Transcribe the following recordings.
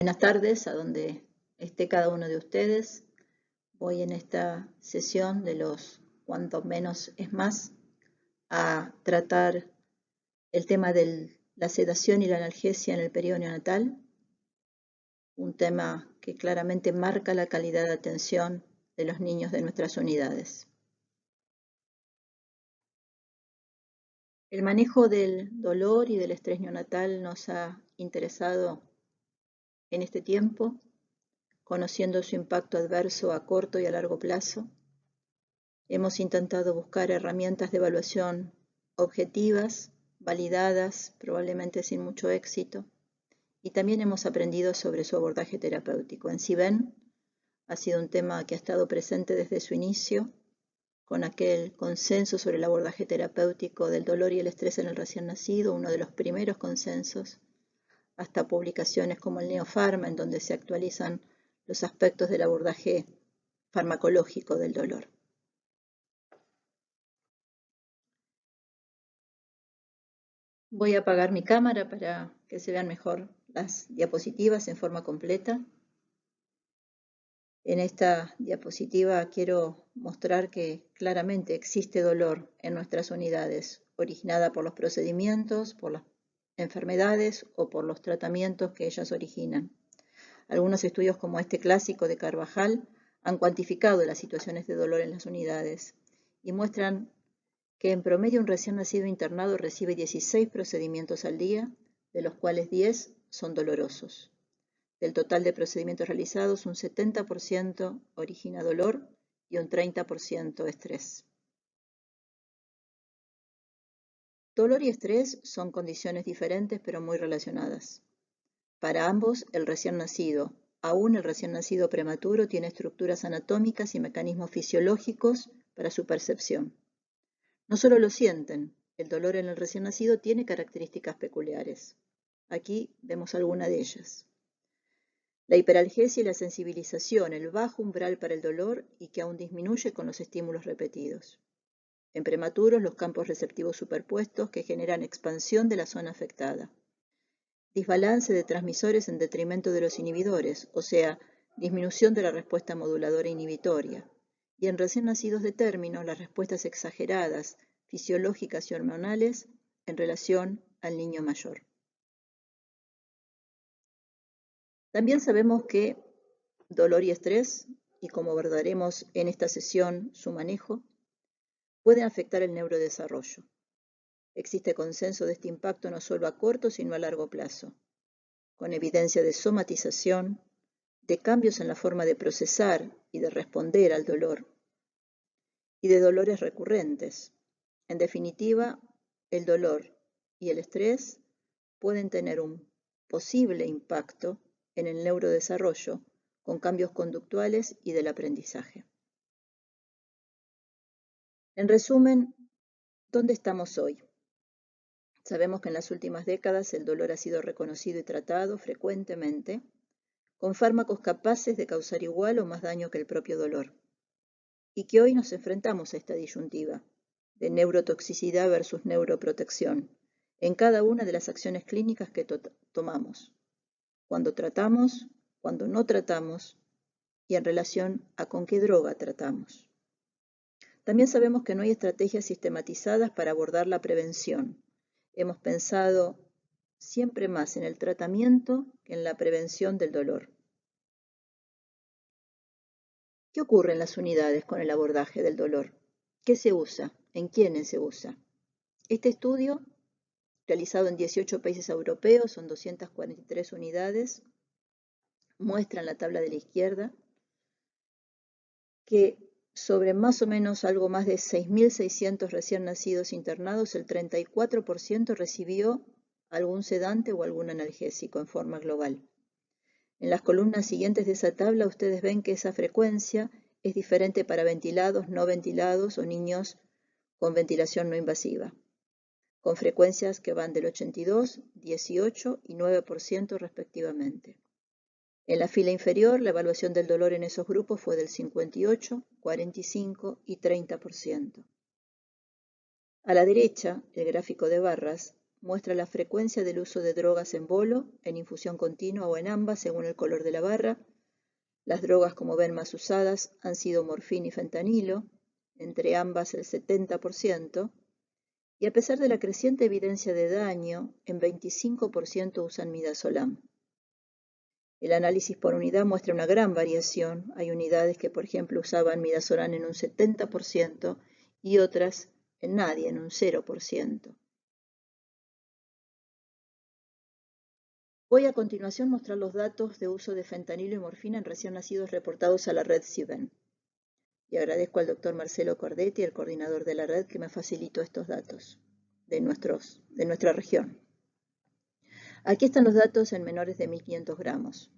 Buenas tardes a donde esté cada uno de ustedes. Voy en esta sesión de los cuanto menos es más a tratar el tema de la sedación y la analgesia en el periodo neonatal, un tema que claramente marca la calidad de atención de los niños de nuestras unidades. El manejo del dolor y del estrés neonatal nos ha interesado en este tiempo, conociendo su impacto adverso a corto y a largo plazo. Hemos intentado buscar herramientas de evaluación objetivas, validadas, probablemente sin mucho éxito, y también hemos aprendido sobre su abordaje terapéutico. En CIBEN ha sido un tema que ha estado presente desde su inicio, con aquel consenso sobre el abordaje terapéutico del dolor y el estrés en el recién nacido, uno de los primeros consensos, hasta publicaciones como el Neopharma, en donde se actualizan los aspectos del abordaje farmacológico del dolor. Voy a apagar mi cámara para que se vean mejor las diapositivas en forma completa. En esta diapositiva quiero mostrar que claramente existe dolor en nuestras unidades, originada por los procedimientos, por las enfermedades o por los tratamientos que ellas originan. Algunos estudios como este clásico de Carvajal han cuantificado las situaciones de dolor en las unidades y muestran que en promedio un recién nacido internado recibe 16 procedimientos al día, de los cuales 10 son dolorosos. Del total de procedimientos realizados, un 70% origina dolor y un 30% estrés. Dolor y estrés son condiciones diferentes pero muy relacionadas. Para ambos, el recién nacido, aún el recién nacido prematuro, tiene estructuras anatómicas y mecanismos fisiológicos para su percepción. No solo lo sienten, el dolor en el recién nacido tiene características peculiares. Aquí vemos alguna de ellas. La hiperalgesia y la sensibilización, el bajo umbral para el dolor y que aún disminuye con los estímulos repetidos. En prematuros, los campos receptivos superpuestos que generan expansión de la zona afectada. Desbalance de transmisores en detrimento de los inhibidores, o sea, disminución de la respuesta moduladora inhibitoria. Y en recién nacidos de término, las respuestas exageradas, fisiológicas y hormonales en relación al niño mayor. También sabemos que dolor y estrés, y como abordaremos en esta sesión su manejo, pueden afectar el neurodesarrollo. Existe consenso de este impacto no solo a corto, sino a largo plazo, con evidencia de somatización, de cambios en la forma de procesar y de responder al dolor, y de dolores recurrentes. En definitiva, el dolor y el estrés pueden tener un posible impacto en el neurodesarrollo con cambios conductuales y del aprendizaje. En resumen, ¿dónde estamos hoy? Sabemos que en las últimas décadas el dolor ha sido reconocido y tratado frecuentemente con fármacos capaces de causar igual o más daño que el propio dolor, y que hoy nos enfrentamos a esta disyuntiva de neurotoxicidad versus neuroprotección en cada una de las acciones clínicas que tomamos, cuando tratamos, cuando no tratamos y en relación a con qué droga tratamos. También sabemos que no hay estrategias sistematizadas para abordar la prevención. Hemos pensado siempre más en el tratamiento que en la prevención del dolor. ¿Qué ocurre en las unidades con el abordaje del dolor? ¿Qué se usa? ¿En quiénes se usa? Este estudio, realizado en 18 países europeos, son 243 unidades, muestra en la tabla de la izquierda que sobre más o menos algo más de 6.600 recién nacidos internados, el 34% recibió algún sedante o algún analgésico en forma global. En las columnas siguientes de esa tabla ustedes ven que esa frecuencia es diferente para ventilados, no ventilados o niños con ventilación no invasiva, con frecuencias que van del 82, 18 y 9% respectivamente. En la fila inferior, la evaluación del dolor en esos grupos fue del 58, 45 y 30%. A la derecha, el gráfico de barras muestra la frecuencia del uso de drogas en bolo, en infusión continua o en ambas, según el color de la barra. Las drogas, como ven, más usadas han sido morfina y fentanilo, entre ambas el 70%, y a pesar de la creciente evidencia de daño, en 25% usan midazolam. El análisis por unidad muestra una gran variación. Hay unidades que, por ejemplo, usaban midazolam en un 70% y otras en nadie, en un 0%. Voy a continuación mostrar los datos de uso de fentanilo y morfina en recién nacidos reportados a la red CIBEN. Y agradezco al doctor Marcelo Cordetti, el coordinador de la red, que me facilitó estos datos de nuestra región. Aquí están los datos en menores de 1.500 gramos.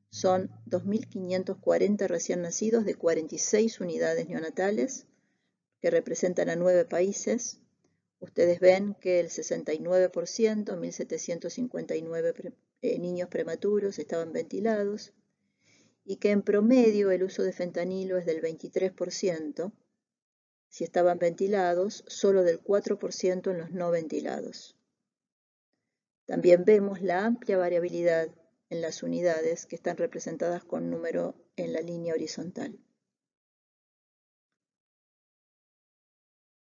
Son 2.540 recién nacidos de 46 unidades neonatales que representan a 9 países. Ustedes ven que el 69%, 1.759 niños prematuros, estaban ventilados y que en promedio el uso de fentanilo es del 23%. Si estaban ventilados, solo del 4% en los no ventilados. También vemos la amplia variabilidad en las unidades que están representadas con número en la línea horizontal.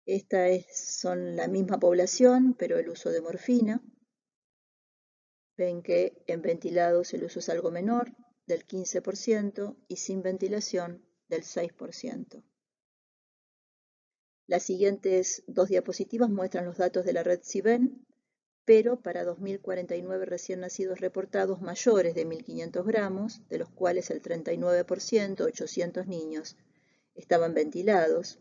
Esta son la misma población, pero el uso de morfina. Ven que en ventilados el uso es algo menor, del 15%, y sin ventilación, del 6%. Las siguientes dos diapositivas muestran los datos de la red CIBEN, pero para 2.049 recién nacidos reportados mayores de 1.500 gramos, de los cuales el 39%, 800 niños, estaban ventilados.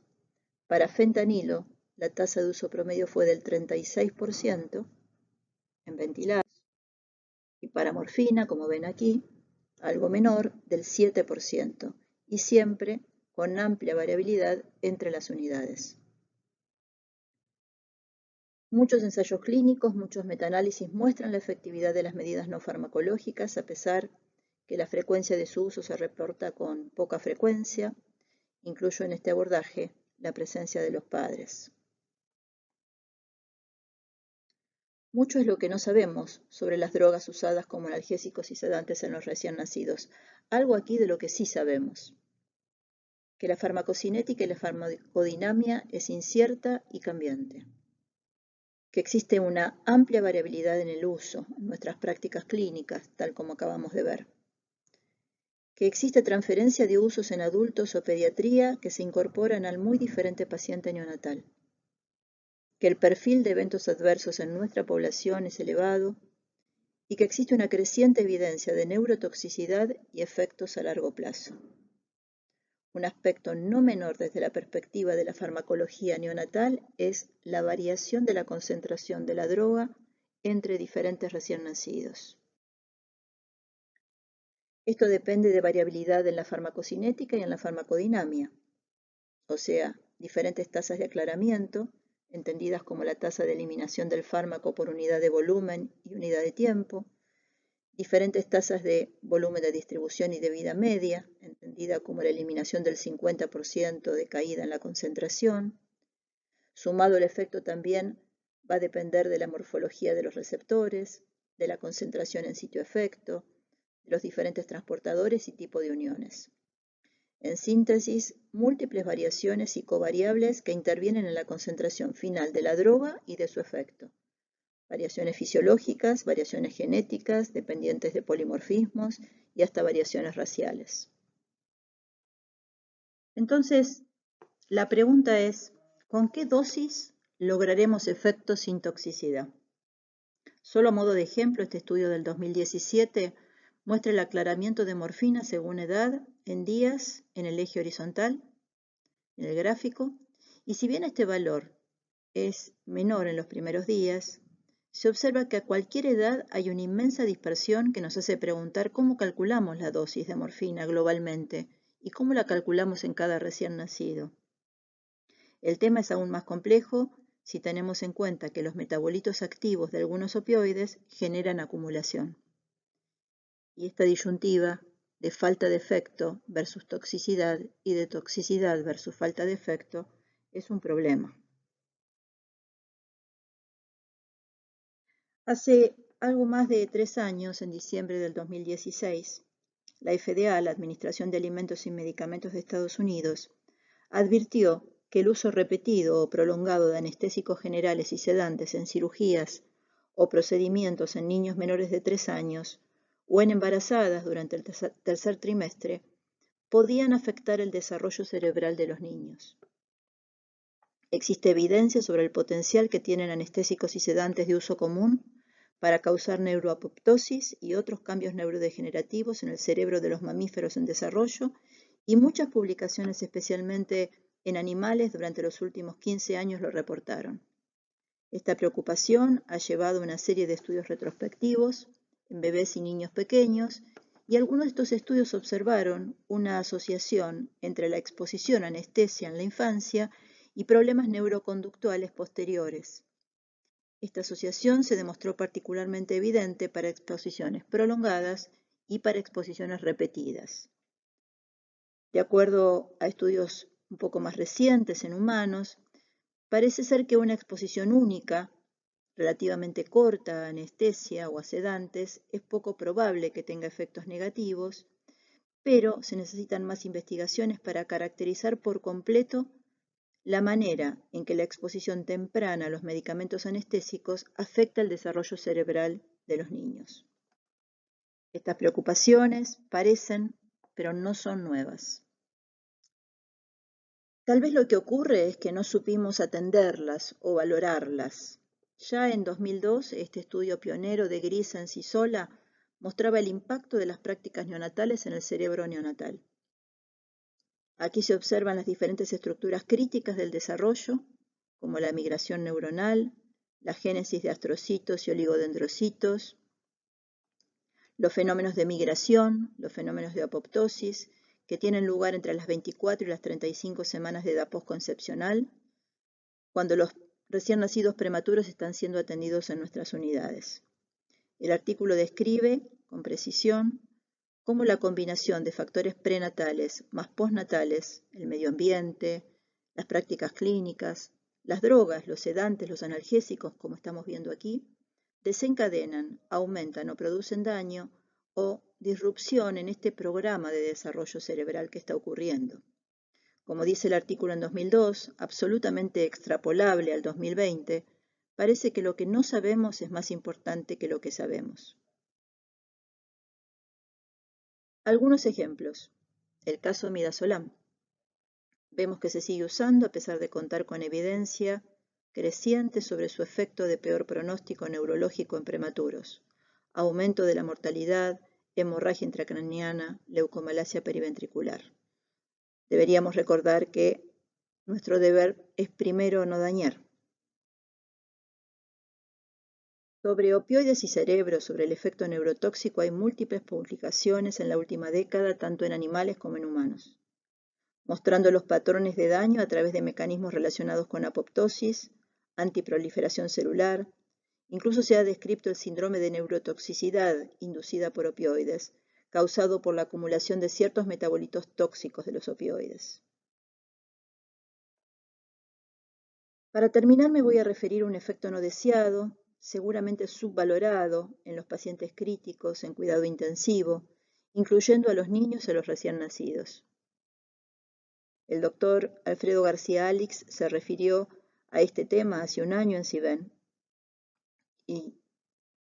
Para fentanilo, la tasa de uso promedio fue del 36% en ventilados, y para morfina, como ven aquí, algo menor, del 7%, y siempre con amplia variabilidad entre las unidades. Muchos ensayos clínicos, muchos metaanálisis muestran la efectividad de las medidas no farmacológicas, a pesar que la frecuencia de su uso se reporta con poca frecuencia. Incluyo en este abordaje la presencia de los padres. Mucho es lo que no sabemos sobre las drogas usadas como analgésicos y sedantes en los recién nacidos. Algo aquí de lo que sí sabemos: que la farmacocinética y la farmacodinamia es incierta y cambiante, que existe una amplia variabilidad en el uso en nuestras prácticas clínicas, tal como acabamos de ver, que existe transferencia de usos en adultos o pediatría que se incorporan al muy diferente paciente neonatal, que el perfil de eventos adversos en nuestra población es elevado y que existe una creciente evidencia de neurotoxicidad y efectos a largo plazo. Un aspecto no menor desde la perspectiva de la farmacología neonatal es la variación de la concentración de la droga entre diferentes recién nacidos. Esto depende de variabilidad en la farmacocinética y en la farmacodinamia, o sea, diferentes tasas de aclaramiento, entendidas como la tasa de eliminación del fármaco por unidad de volumen y unidad de tiempo, diferentes tasas de volumen de distribución y de vida media, entendida como la eliminación del 50% de caída en la concentración. Sumado el efecto también va a depender de la morfología de los receptores, de la concentración en sitio efecto, de los diferentes transportadores y tipo de uniones. En síntesis, múltiples variaciones y covariables que intervienen en la concentración final de la droga y de su efecto. Variaciones fisiológicas, variaciones genéticas, dependientes de polimorfismos y hasta variaciones raciales. Entonces, la pregunta es, ¿con qué dosis lograremos efectos sin toxicidad? Solo a modo de ejemplo, este estudio del 2017 muestra el aclaramiento de morfina según edad en días en el eje horizontal, en el gráfico, y si bien este valor es menor en los primeros días, se observa que a cualquier edad hay una inmensa dispersión que nos hace preguntar cómo calculamos la dosis de morfina globalmente y cómo la calculamos en cada recién nacido. El tema es aún más complejo si tenemos en cuenta que los metabolitos activos de algunos opioides generan acumulación. Y esta disyuntiva de falta de efecto versus toxicidad y de toxicidad versus falta de efecto es un problema. Hace algo más de 3 años, en diciembre del 2016, la FDA, la Administración de Alimentos y Medicamentos de Estados Unidos, advirtió que el uso repetido o prolongado de anestésicos generales y sedantes en cirugías o procedimientos en niños menores de 3 años o en embarazadas durante el tercer trimestre podían afectar el desarrollo cerebral de los niños. Existe evidencia sobre el potencial que tienen anestésicos y sedantes de uso común para causar neuroapoptosis y otros cambios neurodegenerativos en el cerebro de los mamíferos en desarrollo, y muchas publicaciones, especialmente en animales, durante los últimos 15 años lo reportaron. Esta preocupación ha llevado a una serie de estudios retrospectivos en bebés y niños pequeños, y algunos de estos estudios observaron una asociación entre la exposición a anestesia en la infancia y problemas neuroconductuales posteriores. Esta asociación se demostró particularmente evidente para exposiciones prolongadas y para exposiciones repetidas. De acuerdo a estudios un poco más recientes en humanos, parece ser que una exposición única, relativamente corta a anestesia o a sedantes, es poco probable que tenga efectos negativos, pero se necesitan más investigaciones para caracterizar por completo la manera en que la exposición temprana a los medicamentos anestésicos afecta el desarrollo cerebral de los niños. Estas preocupaciones parecen, pero no son nuevas. Tal vez lo que ocurre es que no supimos atenderlas o valorarlas. Ya en 2002, este estudio pionero de Grisens y Sola mostraba el impacto de las prácticas neonatales en el cerebro neonatal. Aquí se observan las diferentes estructuras críticas del desarrollo, como la migración neuronal, la génesis de astrocitos y oligodendrocitos, los fenómenos de migración, los fenómenos de apoptosis, que tienen lugar entre las 24 y las 35 semanas de edad postconcepcional, cuando los recién nacidos prematuros están siendo atendidos en nuestras unidades. El artículo describe, con precisión, cómo la combinación de factores prenatales más postnatales, el medio ambiente, las prácticas clínicas, las drogas, los sedantes, los analgésicos, como estamos viendo aquí, desencadenan, aumentan o producen daño o disrupción en este programa de desarrollo cerebral que está ocurriendo. Como dice el artículo en 2002, absolutamente extrapolable al 2020, parece que lo que no sabemos es más importante que lo que sabemos. Algunos ejemplos. El caso midazolam. Vemos que se sigue usando a pesar de contar con evidencia creciente sobre su efecto de peor pronóstico neurológico en prematuros, aumento de la mortalidad, hemorragia intracraniana, leucomalacia periventricular. Deberíamos recordar que nuestro deber es primero no dañar. Sobre opioides y cerebro, sobre el efecto neurotóxico, hay múltiples publicaciones en la última década, tanto en animales como en humanos, mostrando los patrones de daño a través de mecanismos relacionados con apoptosis, antiproliferación celular. Incluso se ha descrito el síndrome de neurotoxicidad inducida por opioides, causado por la acumulación de ciertos metabolitos tóxicos de los opioides. Para terminar, me voy a referir a un efecto no deseado, seguramente subvalorado en los pacientes críticos en cuidado intensivo, incluyendo a los niños y a los recién nacidos. El doctor Alfredo García Alix se refirió a este tema hace un año en CIBEN, y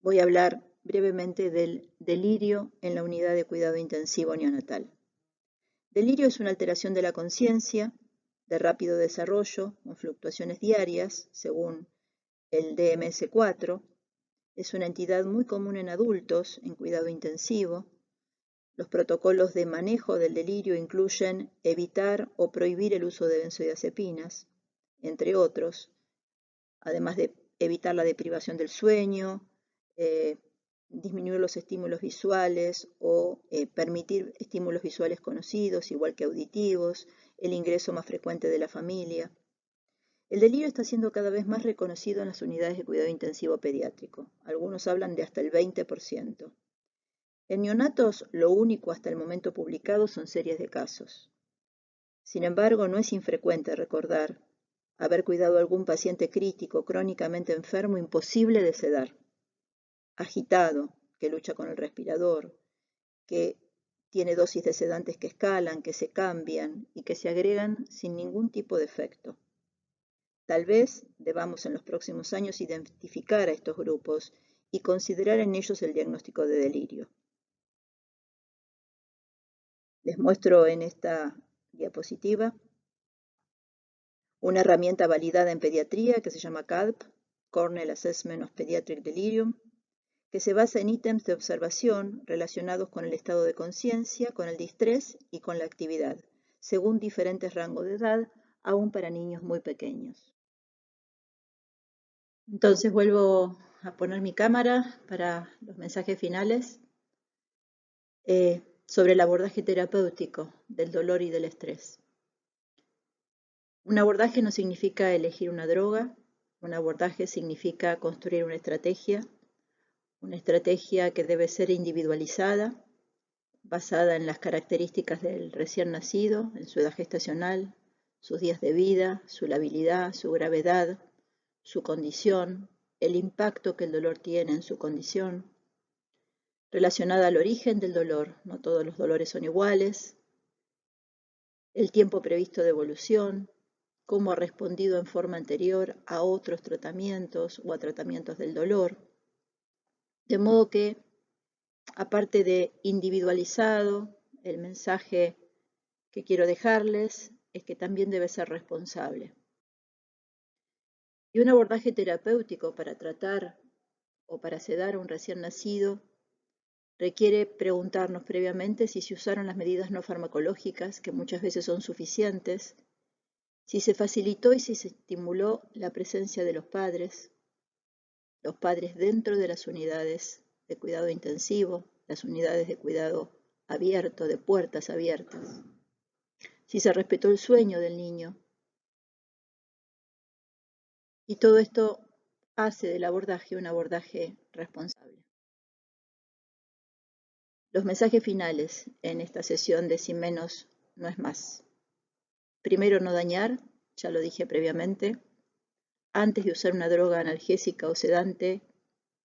voy a hablar brevemente del delirio en la unidad de cuidado intensivo neonatal. Delirio es una alteración de la conciencia, de rápido desarrollo, con fluctuaciones diarias, según el DMS-4, es una entidad muy común en adultos en cuidado intensivo. Los protocolos de manejo del delirio incluyen evitar o prohibir el uso de benzodiazepinas, entre otros, además de evitar la deprivación del sueño, disminuir los estímulos visuales o permitir estímulos visuales conocidos, igual que auditivos, el ingreso más frecuente de la familia. El delirio está siendo cada vez más reconocido en las unidades de cuidado intensivo pediátrico. Algunos hablan de hasta el 20%. En neonatos, lo único hasta el momento publicado son series de casos. Sin embargo, no es infrecuente recordar haber cuidado a algún paciente crítico crónicamente enfermo imposible de sedar. agitado, que lucha con el respirador, que tiene dosis de sedantes que escalan, que se cambian y que se agregan sin ningún tipo de efecto. Tal vez debamos en los próximos años identificar a estos grupos y considerar en ellos el diagnóstico de delirio. Les muestro en esta diapositiva una herramienta validada en pediatría que se llama CADP, Cornell Assessment of Pediatric Delirium, que se basa en ítems de observación relacionados con el estado de conciencia, con el distrés y con la actividad, según diferentes rangos de edad, aún para niños muy pequeños. Entonces vuelvo a poner mi cámara para los mensajes finales sobre el abordaje terapéutico del dolor y del estrés. Un abordaje no significa elegir una droga, un abordaje significa construir una estrategia que debe ser individualizada, basada en las características del recién nacido, en su edad gestacional, sus días de vida, su labilidad, su gravedad, su condición, el impacto que el dolor tiene en su condición, relacionada al origen del dolor, no todos los dolores son iguales, el tiempo previsto de evolución, cómo ha respondido en forma anterior a otros tratamientos o a tratamientos del dolor. De modo que, aparte de individualizado, el mensaje que quiero dejarles es que también debe ser responsable. Y un abordaje terapéutico para tratar o para sedar a un recién nacido requiere preguntarnos previamente si se usaron las medidas no farmacológicas, que muchas veces son suficientes, si se facilitó y si se estimuló la presencia de los padres dentro de las unidades de cuidado intensivo, las unidades de cuidado abierto, de puertas abiertas, si se respetó el sueño del niño. Y todo esto hace del abordaje un abordaje responsable. Los mensajes finales en esta sesión de Sin Menos No Es Más. Primero, no dañar, ya lo dije previamente. Antes de usar una droga analgésica o sedante,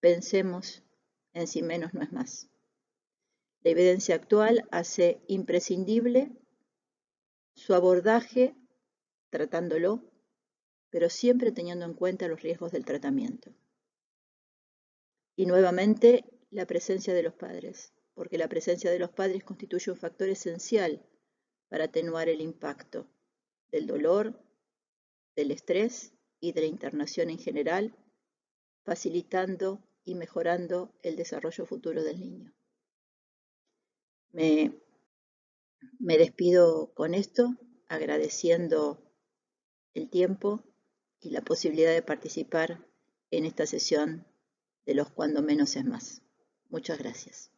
pensemos en Sin Menos No Es Más. La evidencia actual hace imprescindible su abordaje tratándolo, pero siempre teniendo en cuenta los riesgos del tratamiento. Y nuevamente, la presencia de los padres, porque la presencia de los padres constituye un factor esencial para atenuar el impacto del dolor, del estrés y de la internación en general, facilitando y mejorando el desarrollo futuro del niño. Me despido con esto, agradeciendo el tiempo y la posibilidad de participar en esta sesión de los Cuando Menos es Más. Muchas gracias.